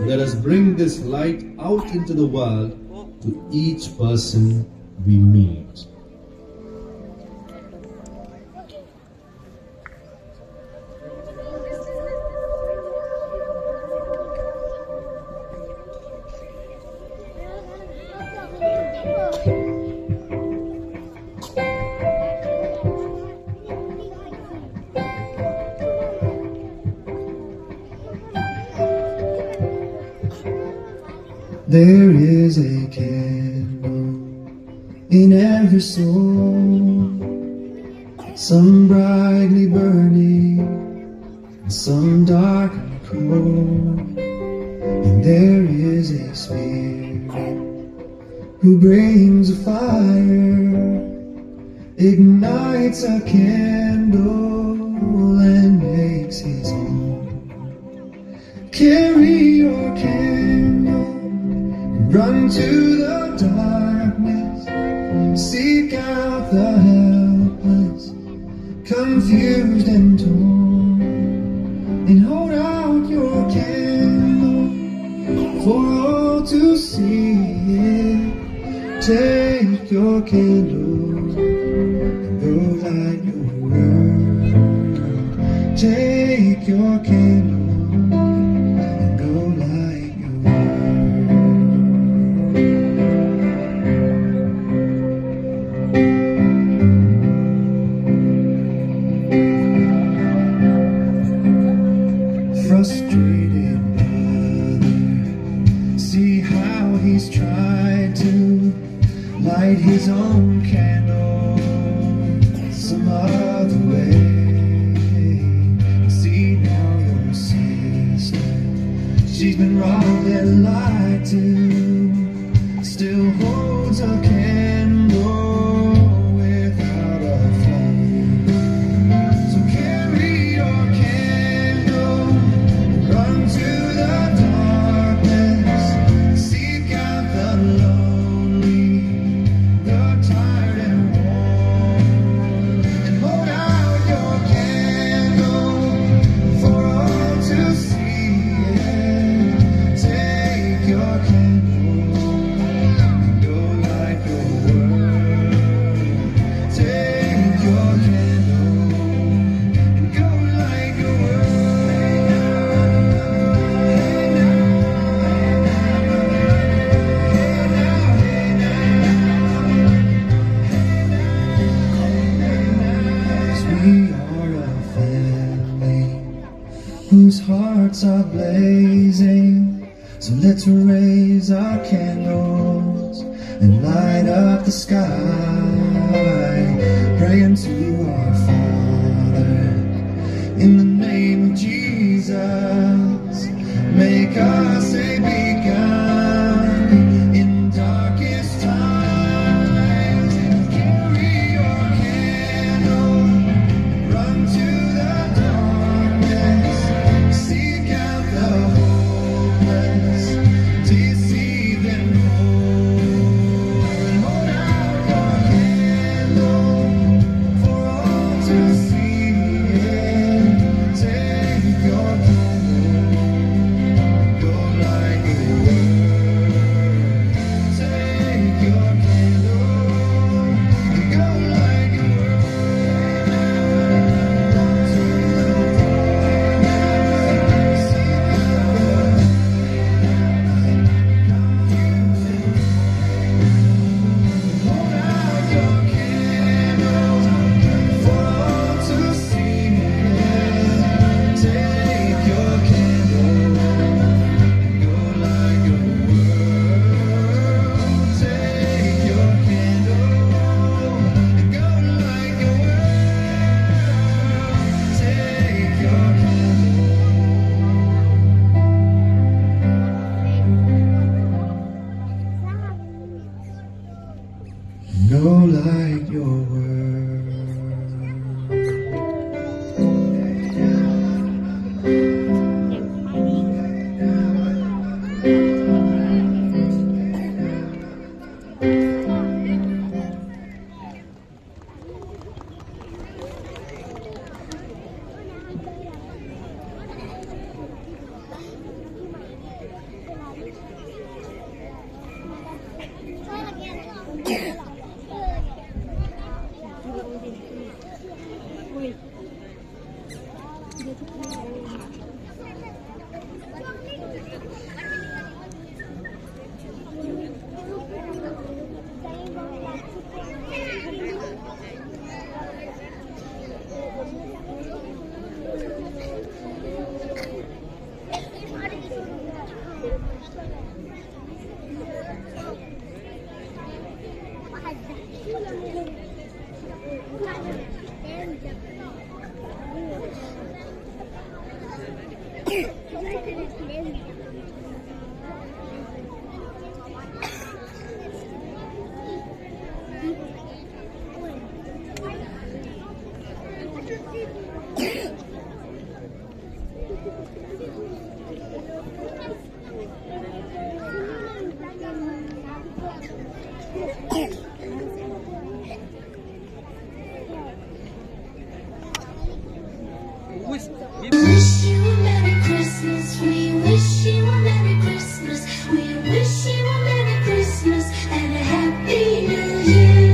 Let us bring this light out into the world to each person we meet.
There is a candle in every soul, some brightly burning, and some dark and cold. And there is a spirit who brings a fire, ignites a candle, and makes his own. Carry your candle, run to the darkness, seek out the helpless, confused and torn, and hold out your candle for all to see. Take your candle and go light your world. Take your candle and go light your world. Frustrated mother, see how he's tried to light his own candle some other way. See now your sister, she's been robbed and lied to, still holds a candle without a flame. So carry your candle, run to the darkness, seek out the lonely, the tired and worn, and hold out your candle for all to see. Take your candle and go light your world. Take your candle and go light your We are a family whose hearts are blazing. So let's raise our candles and light up the sky. Praying to our Father in the name of Jesus. Make us a beacon in darkest times. Carry your candle, run to the darkness, seek out the hopeless, deceive and hold out your candle for
We wish you a Merry Christmas. We wish you a Merry Christmas. We wish you a Merry Christmas and a Happy New Year.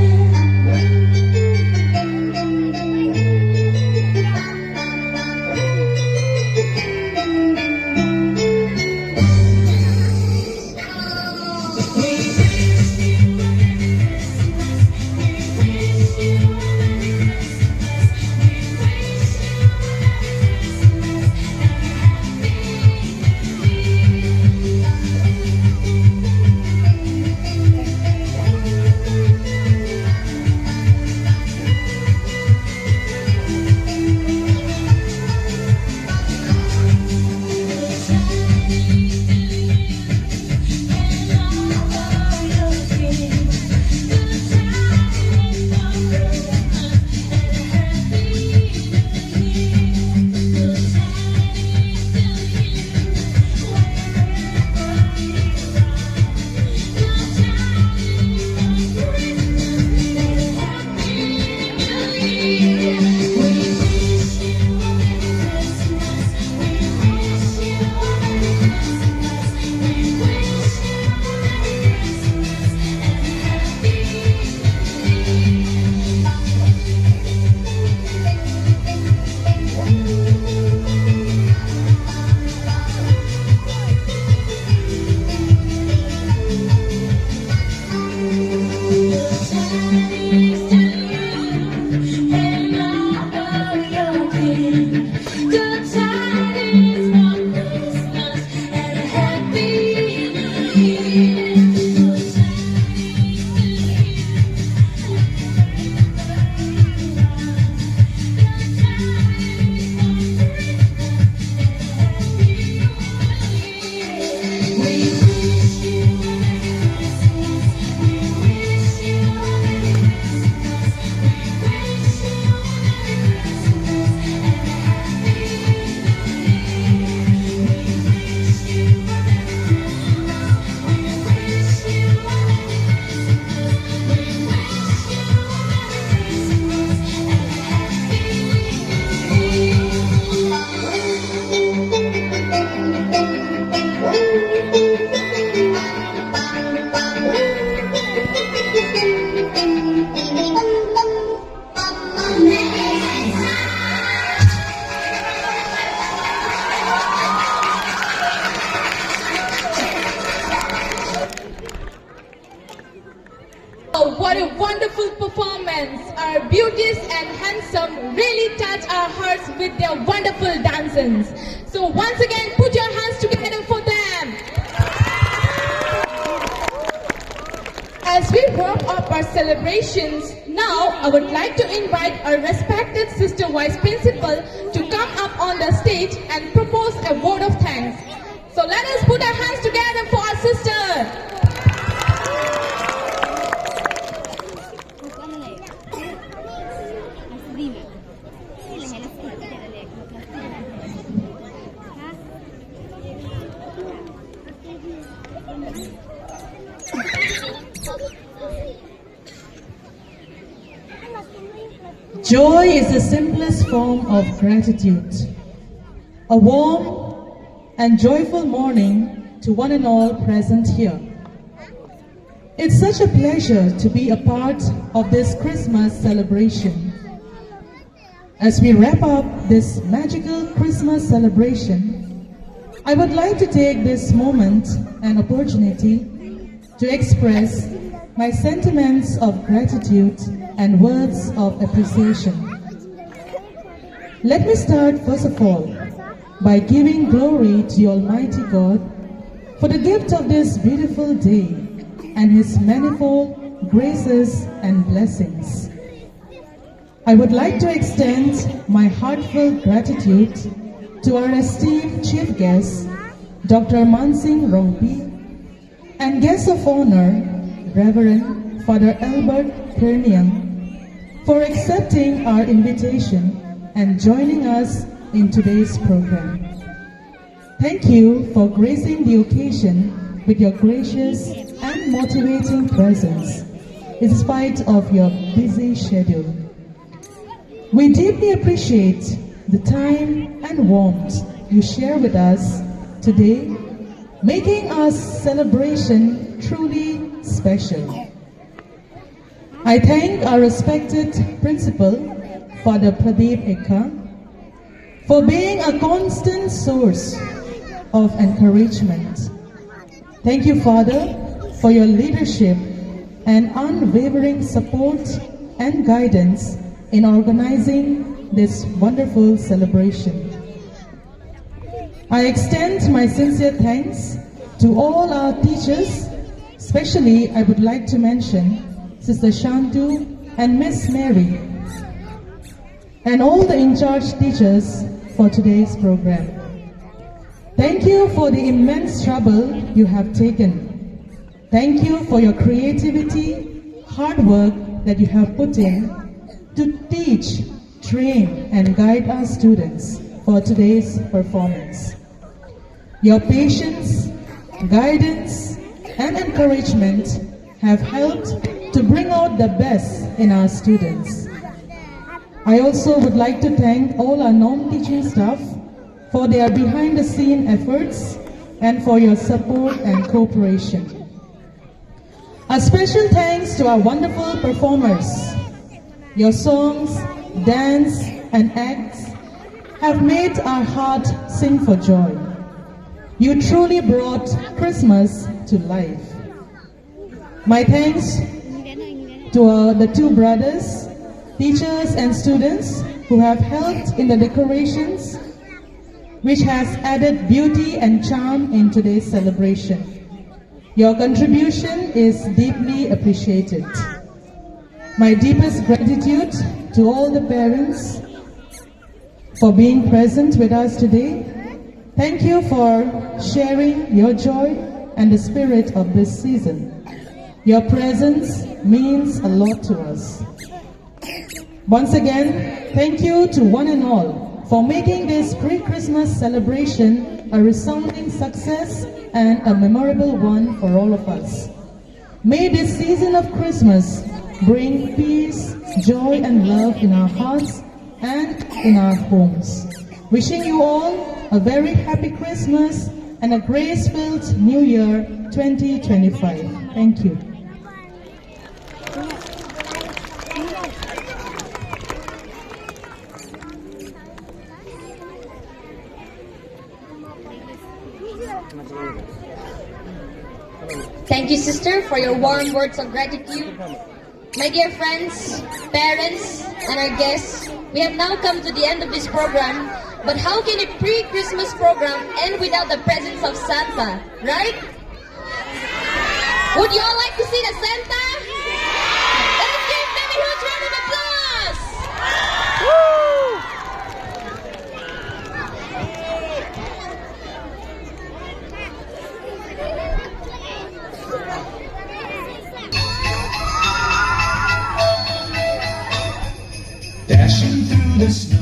Oh, what a wonderful performance. Our beauteous and handsome really touch our hearts with their wonderful dances. So once again, put your hands together for them. As we wrap up our celebrations, now I would like to invite our respected Sister Vice Principal to come up on the stage and propose a word of thanks. So let us put our hands together for our sister.
Joy is the simplest form of gratitude. A warm and joyful morning to one and all present here. It's such a pleasure to be a part of this Christmas celebration. As we wrap up this magical Christmas celebration, I would like to take this moment and opportunity to express my sentiments of gratitude and words of appreciation. Let me start first of all by giving glory to Almighty God for the gift of this beautiful day and His manifold graces and blessings. I would like to extend my heartfelt gratitude to our esteemed chief guest, Dr. Mansingh Rompi, and guest of honor, Reverend Father Albert Kerniang, for accepting our invitation and joining us in today's program. Thank you for gracing the occasion with your gracious and motivating presence, in spite of your busy schedule. We deeply appreciate the time and warmth you share with us today, making our celebration truly special. I thank our respected principal, Father Pradeep Ekka, for being a constant source of encouragement. Thank you, Father, for your leadership and unwavering support and guidance in organizing this wonderful celebration. I extend my sincere thanks to all our teachers. Especially, I would like to mention Sister Shantu and Miss Mary, and all the in-charge teachers for today's program. Thank you for the immense trouble you have taken. Thank you for your creativity, hard work that you have put in to teach, train, and guide our students for today's performance. Your patience, guidance, and encouragement have helped to bring out the best in our students. I also would like to thank all our non-teaching staff for their behind-the-scene efforts and for your support and cooperation. A special thanks to our wonderful performers. Your songs, dance, and acts have made our heart sing for joy. You truly brought Christmas to life. My thanks to the two brothers, teachers and students who have helped in the decorations, which has added beauty and charm in today's celebration. Your contribution is deeply appreciated. My deepest gratitude to all the parents for being present with us today. Thank you for sharing your joy and the spirit of this season. Your presence means a lot to us. Once again, thank you to one and all for making this pre-Christmas celebration a resounding success and a memorable one for all of us. May this season of Christmas bring peace, joy, and love in our hearts and in our homes. Wishing you all a very happy Christmas and a grace-filled New Year 2025. Thank you.
Thank you, sister, for your warm words of gratitude. My dear friends, parents, and our guests, we have now come to the end of this program. But how can a pre-Christmas program end without the presence of Santa, right? Would you all like to see the Santa? Let's give them a huge round of applause! Woo!
Dashing through the snow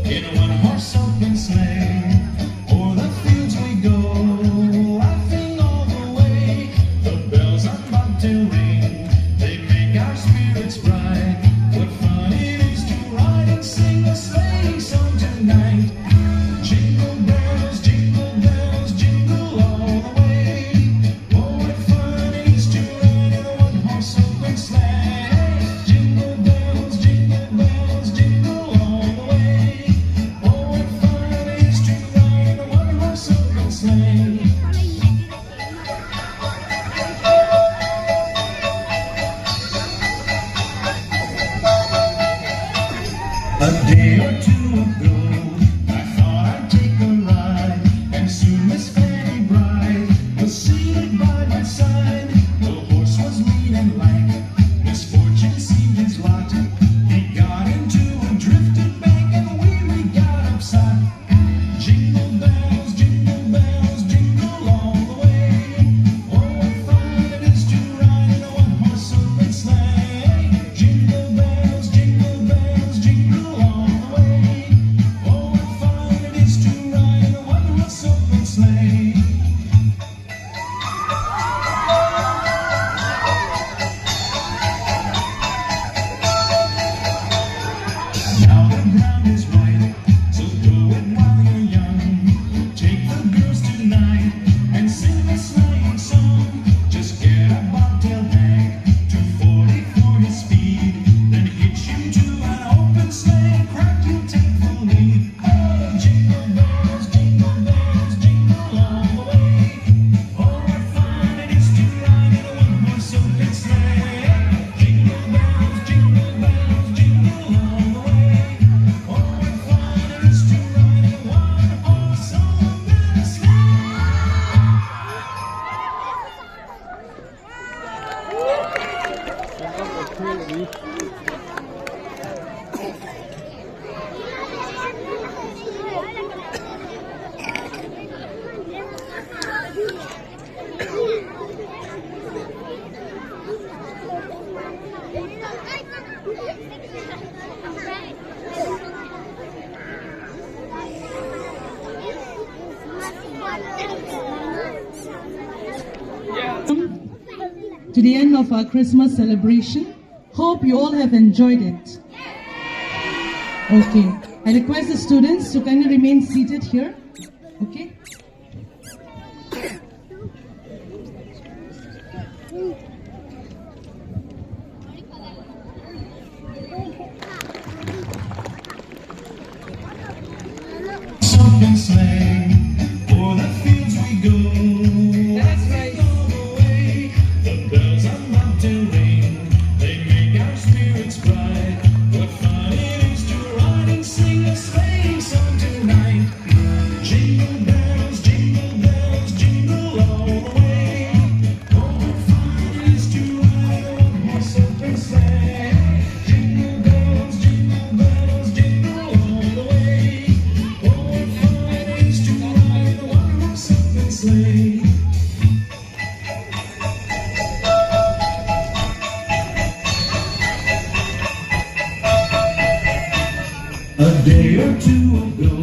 in a one-horse open sleigh, o'er the fields we go, laughing all the way. The bells are about to ring, they make our spirits bright. What fun it is to ride and sing a sleighing song tonight. Jingle bells, jingle all the way. Oh, what fun it is to ride in a one-horse open sleigh. Jingle bells, jingle all the way. Oh, what fun
to the end of our Christmas celebration. Hope you all have enjoyed it. Okay, I request the students to kindly remain seated here. Okay.
Open sleigh, o'er the fields we go. That's right. The bells are not to ring, they make our spirits bright. What fun it is to ride and sing a sleighing song tonight. Jingle bells, jingle all the way. Oh, what fun it is to ride a one-horse open sleigh. Jingle bells, jingle all the way. Sleigh. A day or two ago,